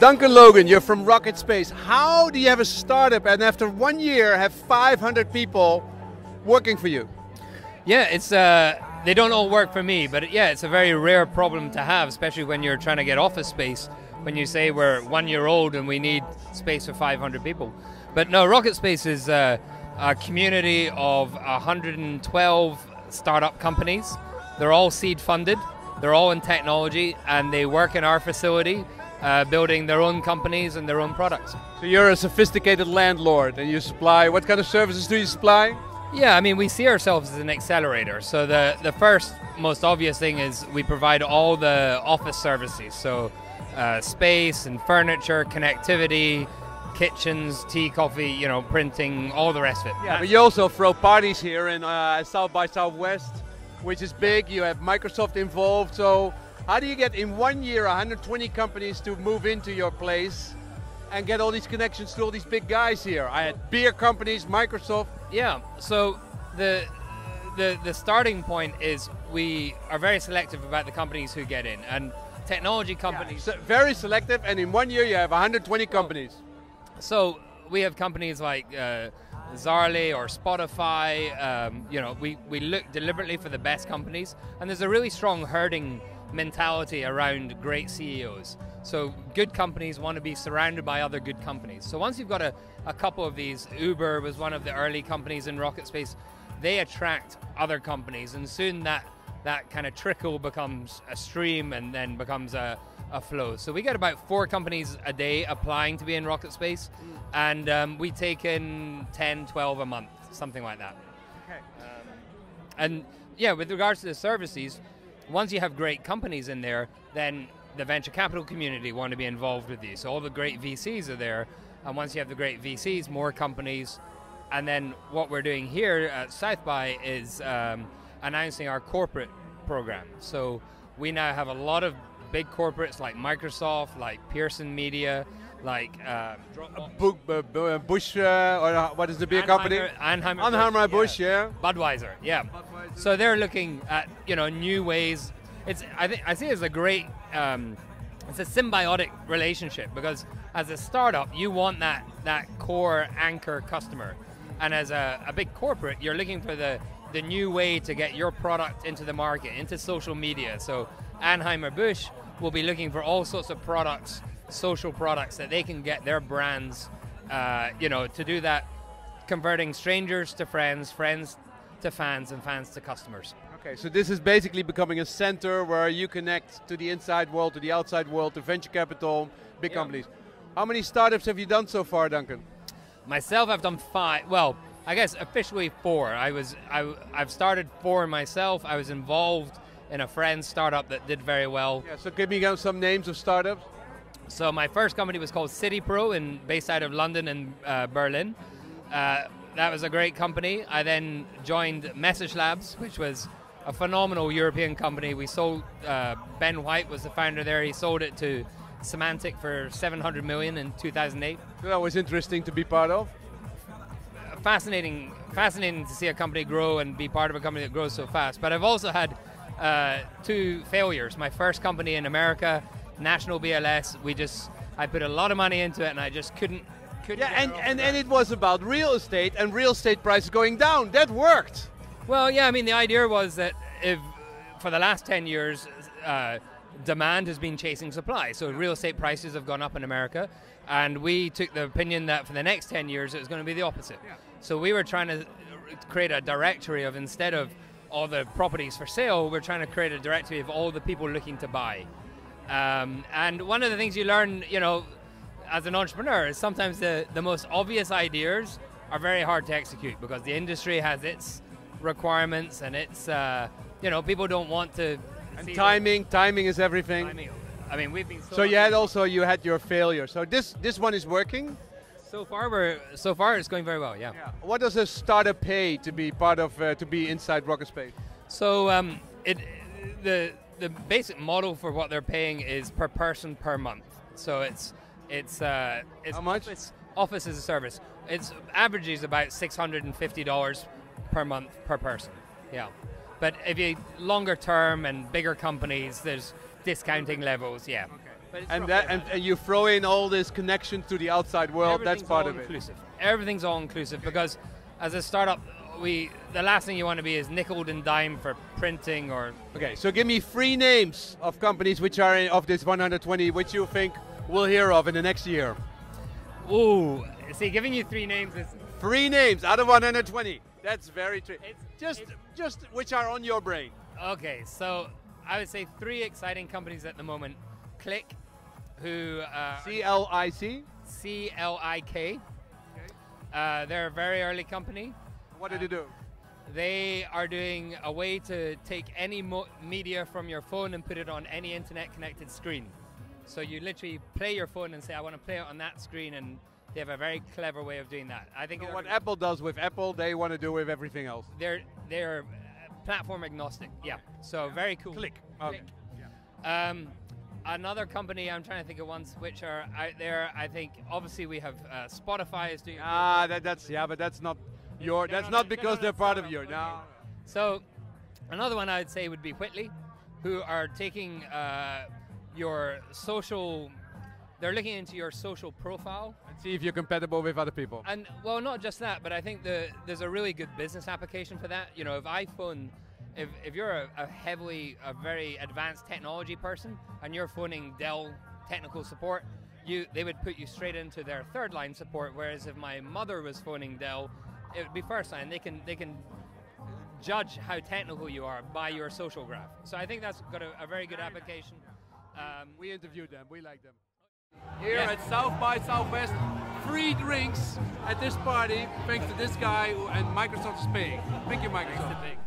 Duncan Logan, you're from Rocketspace. How do you have a startup and after 1 year have 500 people working for you? Yeah, it's they don't all work for me, but yeah, it's a very rare problem to have, especially when you're trying to get office space. When you say we're 1 year old and we need space for 500 people. But no, Rocketspace is a community of 112 startup companies. They're all seed funded, they're all in technology, and they work in our facility building their own companies and their own products. So you're a sophisticated landlord and you supply, what kind of services do you supply? Yeah, I mean, we see ourselves as an accelerator. So the first most obvious thing is we provide all the office services. So space and furniture, connectivity, kitchens, tea, coffee, you know, printing, all the rest of it. Yeah, but you also throw parties here in South by Southwest, which is big. You have Microsoft involved. So how do you get in 1 year 120 companies to move into your place and get all these connections to all these big guys here? I had beer companies, Microsoft. Yeah, so the starting point is we are very selective about the companies who get in, and technology companies. Yeah, so very selective, and in 1 year you have 120 companies. So we have companies like Zarly or Spotify. You know, we look deliberately for the best companies, and there's a really strong herding mentality around great CEOs. So good companies want to be surrounded by other good companies. So once you've got a couple of these, Uber was one of the early companies in Rocketspace, they attract other companies, and soon that kind of trickle becomes a stream and then becomes a flow. So we get about 4 companies a day applying to be in Rocketspace, and we take in 10, 12 a month, something like that. Okay. And yeah, with regards to the services, once you have great companies in there, then the venture capital community want to be involved with you. So all the great VCs are there, and once you have the great VCs, more companies. And then what we're doing here at South by is announcing our corporate program. So we now have a lot of big corporates like Microsoft, like Pearson Media, like Bush, or what is the beer company? Anheuser-Busch, yeah. Budweiser, yeah. Budweiser. So they're looking at, you know, new ways. I see it as a great, it's a symbiotic relationship, because as a startup, you want that core anchor customer. And as a big corporate, you're looking for the new way to get your product into the market, into social media. So Anheuser-Busch will be looking for all sorts of products, social products that they can get their brands, you know, to do that, converting strangers to friends, friends to fans, and fans to customers. Okay, so this is basically becoming a center where you connect to the inside world, to the outside world, to venture capital, big companies. How many startups have you done so far, Duncan? Myself, I've done 5. Well, I guess officially 4. I've started 4 myself. I was involved in a friend's startup that did very well. Yeah, so give me some names of startups. So my first company was called CityPro, based out of London and Berlin. That was a great company. I then joined Message Labs, which was a phenomenal European company. We sold, Ben White was the founder there. He sold it to Symantec for 700 million in 2008. So that was interesting to be part of. Fascinating to see a company grow and be part of a company that grows so fast. But I've also had 2 failures. My first company in America, National BLS, I put a lot of money into it and I just couldn't. Yeah, and it was about real estate and real estate prices going down. That worked. Well, yeah, I mean, the idea was that if for the last 10 years, demand has been chasing supply. So real estate prices have gone up in America, and we took the opinion that for the next 10 years it was going to be the opposite. Yeah. So we were trying to create a directory of, instead of all the properties for sale, we're trying to create a directory of all the people looking to buy. And one of the things you learn, you know, as an entrepreneur is sometimes the most obvious ideas are very hard to execute, because the industry has its requirements and it's, you know, people don't want to. And timing is everything. Timing. I mean, we've been so you had your failure. So this one is working. So far it's going very well. Yeah. What does a startup pay to be part of to be inside Rocketspace? So the basic model for what they're paying is per person per month. So it's how much? Office as a service. Its average is about $650 per month per person. Yeah. But if you longer term and bigger companies, there's discounting levels. Yeah. Okay. But it's And roughly that, about and you throw in all this connection to the outside world. That's Everything's part all of it. inclusive. Everything's all inclusive because as a startup, the last thing you want to be is nickeled and dimed for printing or. Okay, so give me 3 names of companies which are of this 120 which you think we'll hear of in the next year. Ooh, see, giving you 3 names is. 3 names out of 120. That's very tricky. It's- Just which are on your brain. Okay, so I would say 3 exciting companies at the moment. Click, who CLIC. CLIK. They're a very early company. What did they do? They are doing a way to take any media from your phone and put it on any internet-connected screen. So you literally play your phone and say, I want to play it on that screen, and they have a very clever way of doing that. I think So what Apple does with Apple, they want to do with everything else. they're platform agnostic. Yeah. So very cool. Click. Click. Okay. Another company, I'm trying to think of ones which are out there. I think obviously we have Spotify is doing. But that's not your. That's not because they're part of your. No. So another one I would say would be Whitley, who are taking your social. They're looking into your social profile. And see if you're compatible with other people. And well, not just that, but I think there's a really good business application for that. You know, if iPhone, if you're a very advanced technology person and you're phoning Dell technical support, they would put you straight into their 3rd line support. Whereas if my mother was phoning Dell, it would be 1st line. They can judge how technical you are by your social graph. So I think that's got a very good application. We interviewed them. We like them. Here at South by Southwest, free drinks at this party, thanks to this guy and Microsoft is paying. Thank you, Microsoft.